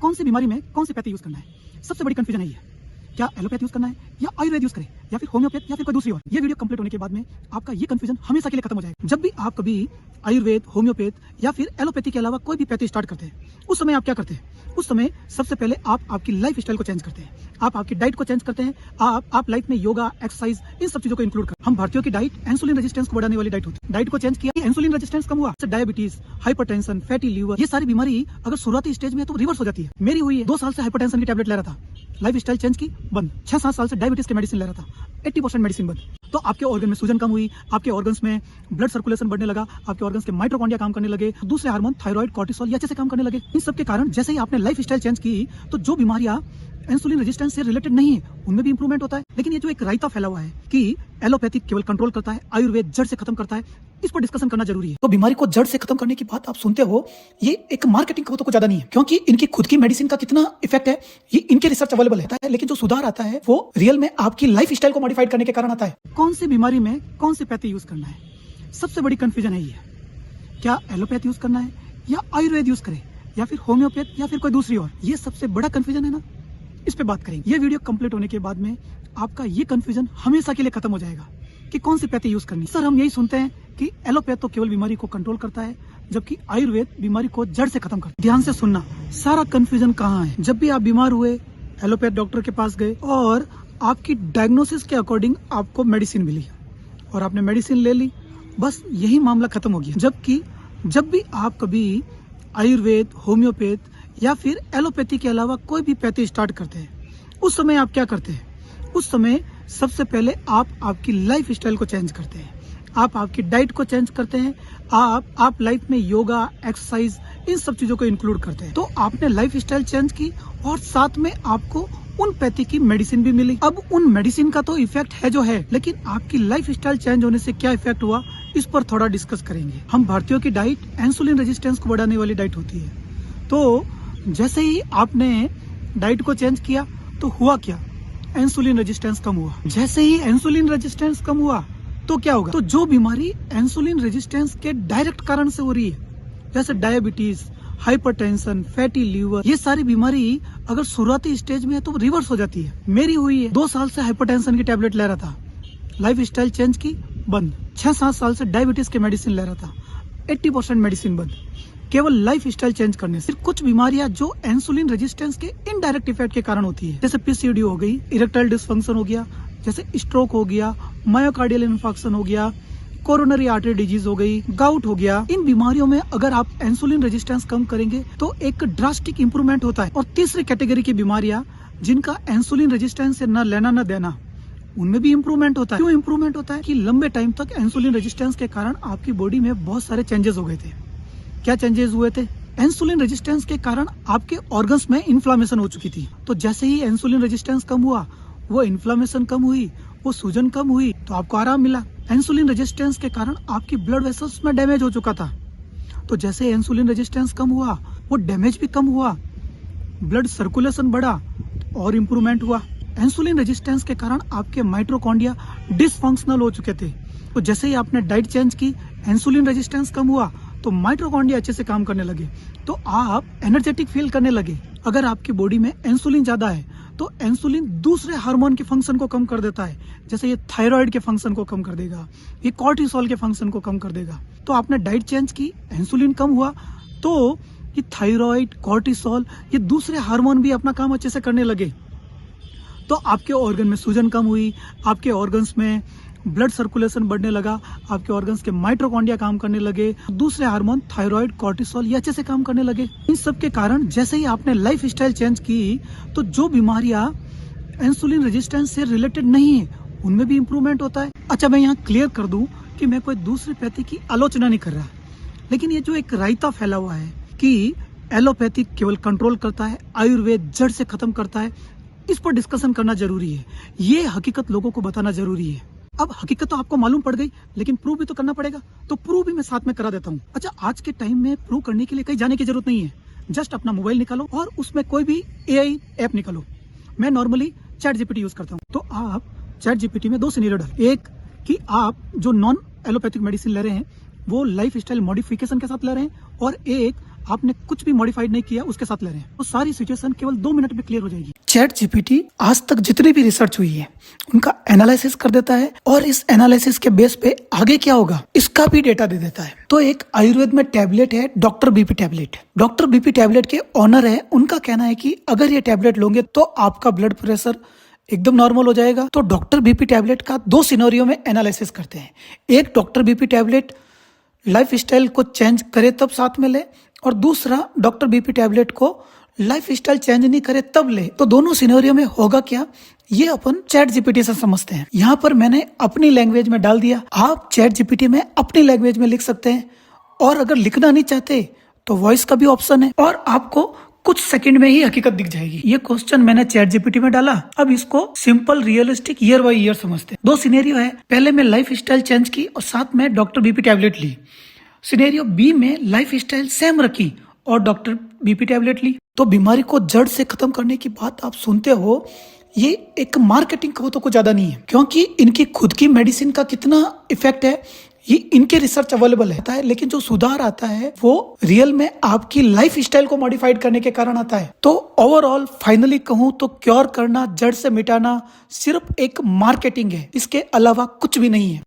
कौन सी बीमारी में कौन सी पैथी यूज करना है, सबसे बड़ी कंफ्यूजन है ये। क्या एलोपैथ यूज करना है या आयुर्वेद यूज करें या फिर होम्योपैथ या फिर कोई दूसरी और। ये वीडियो कंप्लीट होने के बाद में आपका ये कंफ्यूजन हमेशा के लिए खत्म हो जाएगा। जब भी आप कभी आयुर्वेद, होम्योपैथ या फिर एलोपैथी के अलावा कोई भी पैथी स्टार्ट करते हैं, उस समय आप क्या करते हैं? उस समय सबसे पहले आप आपकी लाइफ स्टाइल को चेंज करते हैं, आप आपकी डाइट को चेंज करते हैं, आप लाइफ में योगा, एक्सरसाइज, इन सब चीजों को इंक्लूड करते हैं। हम भारतीयों की डाइट इंसुलिन रेजिस्टेंस को बढ़ाने वाली डाइट होती है। डाइट को चेंज किया, इंसुलिन रेजिस्टेंस कम हुआ, डायबिटीज, हाइपरटेंशन, फैटी लीवर, ये सारी बीमारी अगर शुरुआती स्टेज में है तो रिवर्स हो जाती है। मेरी हुई है, 2 साल से हाइपरटेंशन की टैबलेट ले रहा था, लाइफ स्टाइल चेंज की, बंद। 6-7 साल से डायबिटीज की मेडिसिन ले रहा था, 80% मेडिसिन बंद। तो आपके ऑर्गन में सूजन कम हुई, आपके ऑर्गन्स में ब्लड सर्कुलेशन बढ़ने लगा, आपके ऑर्गन्स के माइटोकॉन्ड्रिया काम करने लगे, दूसरे हार्मोन थायराइड, कॉर्टिसोल ये अच्छे से काम करने लगे। इन सब के कारण जैसे ही आपने लाइफ स्टाइल चेंज की तो जो बीमारियां इंसुलिन रेजिस्टेंस से रिलेटेड नहीं है उनमें भी इंप्रूवमेंट होता है। लेकिन ये जो एक रायता फैला हुआ है कि एलोपैथिक केवल कंट्रोल करता है, आयुर्वेद जड़ से खत्म करता है, इस पर डिस्कशन करना जरूरी है। तो बीमारी को जड़ से खत्म करने की बात आप सुनते हो, ये एक मार्केटिंग का तो कुछ ज्यादा नहीं है, क्योंकि इनकी खुद की मेडिसिन का कितना इफेक्ट है ये इनके रिसर्च अवेलेबल है। लेकिन जो सुधार आता है वो रियल में आपकी लाइफ स्टाइल को मॉडिफाइड करने के कारण आता है। कौन सी बीमारी में कौन सी पैथी यूज करना है, सबसे बड़ी कंफ्यूजन है ये। क्या एलोपैथ यूज करना है या आयुर्वेद यूज करें या फिर होम्योपैथ या फिर कोई दूसरी और, ये सबसे बड़ा कंफ्यूजन है ना, इस पे बात करेंगे। ये वीडियो कंप्लीट होने के बाद में आपका ये कंफ्यूजन हमेशा के लिए खत्म हो जाएगा कि कौन सी पैथी यूज करनी। सर हम यही सुनते हैं कि एलोपैथ तो केवल बीमारी को कंट्रोल करता है, जबकि आयुर्वेद बीमारी को जड़ से खत्म करता है। ध्यान से सुनना, सारा कंफ्यूजन कहाँ है। जब भी आप बीमार हुए, एलोपैथ डॉक्टर के पास गए और आपकी डायग्नोसिस के अकॉर्डिंग आपको मेडिसिन मिली और आपने मेडिसिन ले ली, बस यही मामला खत्म हो गया। जबकि जब भी आप कभी आयुर्वेद, होम्योपैथ या फिर एलोपैथी के अलावा कोई भी पैथी स्टार्ट करते हैं, उस समय आप क्या करते हैं? उस समय सबसे पहले आप आपकी लाइफ स्टाइल को चेंज करते हैं, आप आपकी डाइट को चेंज करते हैं, आप लाइफ में योगा, एक्सरसाइज, इन सब चीजों को इंक्लूड करते हैं। तो आपने लाइफ स्टाइल चेंज की और साथ में आपको उन पैथी की मेडिसिन भी मिली। अब उन मेडिसिन का तो इफेक्ट है जो है, लेकिन आपकी लाइफ स्टाइल चेंज होने से क्या इफेक्ट हुआ, इस पर थोड़ा डिस्कस करेंगे। हम भारतीयों की डाइट इंसुलिन रेजिस्टेंस को बढ़ाने वाली डाइट होती है। तो जैसे ही आपने डाइट को चेंज किया तो हुआ क्या? इंसुलिन रेजिस्टेंस कम हुआ। जैसे ही इंसुलिन रेजिस्टेंस कम हुआ तो क्या होगा? तो जो बीमारी इंसुलिन रेजिस्टेंस के डायरेक्ट कारण से हो रही है, जैसे डायबिटीज, हाइपरटेंशन, फैटी लीवर, ये सारी बीमारी अगर शुरुआती स्टेज में है तो रिवर्स हो जाती है। मेरी हुई है, 2 साल से हाइपरटेंशन की टैबलेट ले रहा था, लाइफ स्टाइल चेंज की, बंद। 6-7 साल से डायबिटीज की मेडिसिन ले रहा था, 80% मेडिसिन बंद। केवल लाइफ स्टाइल चेंज करने से। कुछ बीमारियां जो इंसुलिन रेजिस्टेंस के इनडायरेक्ट इफेक्ट के कारण होती है, जैसे पीसीओडी हो गई, इरेक्टाइल डिसफंक्शन हो गया, जैसे स्ट्रोक हो गया, मायोकार्डियल इन्फेक्शन हो गया, कोरोनरी आर्टरी डिजीज हो गई, गाउट हो गया। इन बीमारियों में अगर आप इंसुलिन रेजिस्टेंस कम करेंगे तो एक ड्रास्टिक इंप्रूवमेंट होता है। और तीसरी कैटेगरी की बीमारियां जिनका इंसुलिन रेजिस्टेंस से न लेना न देना, उनमें भी इंप्रूवमेंट होता है। क्यों इंप्रूवमेंट होता है? कि लंबे टाइम तक इंसुलिन रेजिस्टेंस के कारण आपकी बॉडी में बहुत सारे चेंजेस हो गए थे। क्या चेंजेस हुए थे? इंसुलिन रेजिस्टेंस के कारण आपके ऑर्गन्स में इन्फ्लामेशन हो चुकी थी। तो जैसे ही इंसुलिन रेजिस्टेंस कम हुआ, वो इन्फ्लामेशन कम हुई, वो सूजन कम हुई, तो आपको आराम मिला। इंसुलिन रेजिस्टेंस के कारण आपकी ब्लड वेसल्स में डैमेज हो चुका था। तो जैसे इंसुलिन रेजिस्टेंस कम हुआ, वो डैमेज भी कम हुआ, ब्लड सर्कुलेशन बढ़ा और इम्प्रूवमेंट हुआ। इंसुलिन रेजिस्टेंस के कारण आपके माइटोकॉन्ड्रिया डिसफंक्शनल हो चुके थे। तो जैसे ही आपने डाइट चेंज की, इंसुलिन रेजिस्टेंस कम हुआ तो माइटोकॉन्ड्रिया अच्छे से काम करने लगे, तो आप एनर्जेटिक फील करने लगे। अगर आपकी बॉडी में इंसुलिन ज्यादा है तो इंसुलिन दूसरे हार्मोन के फंक्शन को कम कर देता है, जैसे ये थायराइड के फंक्शन को कम कर देगा, ये कॉर्टिसोल के फंक्शन को कम कर देगा। तो आपने डाइट चेंज की, इंसुलिन कम हुआ, तो ये थायराइड, कॉर्टिसोल, ये दूसरे हार्मोन भी अपना काम अच्छे से करने लगे। तो आपके ऑर्गन में सूजन कम हुई, आपके ऑर्गन्स में ब्लड सर्कुलेशन बढ़ने लगा, आपके ऑर्गन्स के माइटोकॉन्ड्रिया काम करने लगे, दूसरे हार्मोन थायराइड, कॉर्टिसोल ये अच्छे से काम करने लगे। इन सब के कारण जैसे ही आपने लाइफ स्टाइल चेंज की तो जो बीमारियां इंसुलिन रेजिस्टेंस से रिलेटेड नहीं है उनमें भी इंप्रूवमेंट होता है। अच्छा, मैं यहाँ क्लियर कर दूं कि मैं कोई दूसरी पैथी की आलोचना नहीं कर रहा, लेकिन ये जो एक रायता फैला हुआ है कि एलोपैथी केवल कंट्रोल करता है, आयुर्वेद जड़ से खत्म करता है, इस पर डिस्कशन करना जरूरी है। ये हकीकत लोगों को बताना जरूरी है। अब हकीकत तो आपको मालूम पड़ गई, लेकिन प्रूव भी तो करना पड़ेगा, तो प्रूव भी मैं साथ में करा देता हूँ। अच्छा, आज के टाइम में प्रूव करने के लिए कहीं जाने की जरूरत नहीं है। जस्ट अपना मोबाइल निकालो और उसमें कोई भी एआई ऐप निकालो। मैं नॉर्मली चैट जीपीटी यूज करता हूँ। तो आप चैट जीपीटी में 2 सिनेरियो डाल, एक कि आप जो नॉन एलोपैथिक मेडिसिन ले रहे हैं वो लाइफ स्टाइल मॉडिफिकेशन के साथ ले रहे हैं, और एक आपने कुछ भी मॉडिफाइड नहीं किया उसके साथ ले रहे हैं, तो सारी सिचुएशन केवल 2 मिनट में क्लियर हो जाएगी। चैट जीपीटी आज तक जितनी भी रिसर्च हुई है उनका एनालिसिस कर देता है और इस एनालिसिस के बेस पे आगे क्या होगा इसका भी डेटा दे देता है। तो एक आयुर्वेद में टैबलेट है doctor BP tablet. Doctor BP tablet के ओनर है, उनका कहना है कि अगर ये टैबलेट लोगे तो आपका ब्लड प्रेशर एकदम नॉर्मल हो जाएगा। तो डॉक्टर बीपी टैबलेट का 2 सिनेरियो में एनालिसिस करते हैं। एक doctor BP tablet life style को चेंज करे तब साथ में ले, और दूसरा डॉक्टर बीपी टैबलेट को लाइफ स्टाइल चेंज नहीं करे तब ले। तो दोनों सिनेरियो में होगा क्या, ये अपन चैट जीपीटी से समझते हैं। यहाँ पर मैंने अपनी लैंग्वेज में डाल दिया, आप चैट जीपीटी में अपनी लैंग्वेज में लिख सकते हैं, और अगर लिखना नहीं चाहते तो वॉइस का भी ऑप्शन है और आपको कुछ सेकंड में ही हकीकत दिख जाएगी। ये क्वेश्चन मैंने चैट जीपीटी में डाला, अब इसको simple realistic year by year समझते हैं। 2 सिनेरियो है, पहले में लाइफ स्टाइल चेंज की और साथ में डॉक्टर बीपी टैबलेट ली। सिनेरियो बी में लाइफ स्टाइल सेम रखी और डॉक्टर बीपी टैबलेट ली। तो बीमारी को जड़ से खत्म करने की बात आप सुनते हो, ये एक मार्केटिंग का तो कुछ ज्यादा नहीं है, क्योंकि इनकी खुद की मेडिसिन का कितना इफेक्ट है ये इनके रिसर्च अवेलेबल है। लेकिन जो सुधार आता है वो रियल में आपकी लाइफ स्टाइल को मॉडिफाइड करने के कारण आता है। तो ओवरऑल फाइनली कहूं तो क्योर करना, जड़ से मिटाना सिर्फ एक मार्केटिंग है, इसके अलावा कुछ भी नहीं है।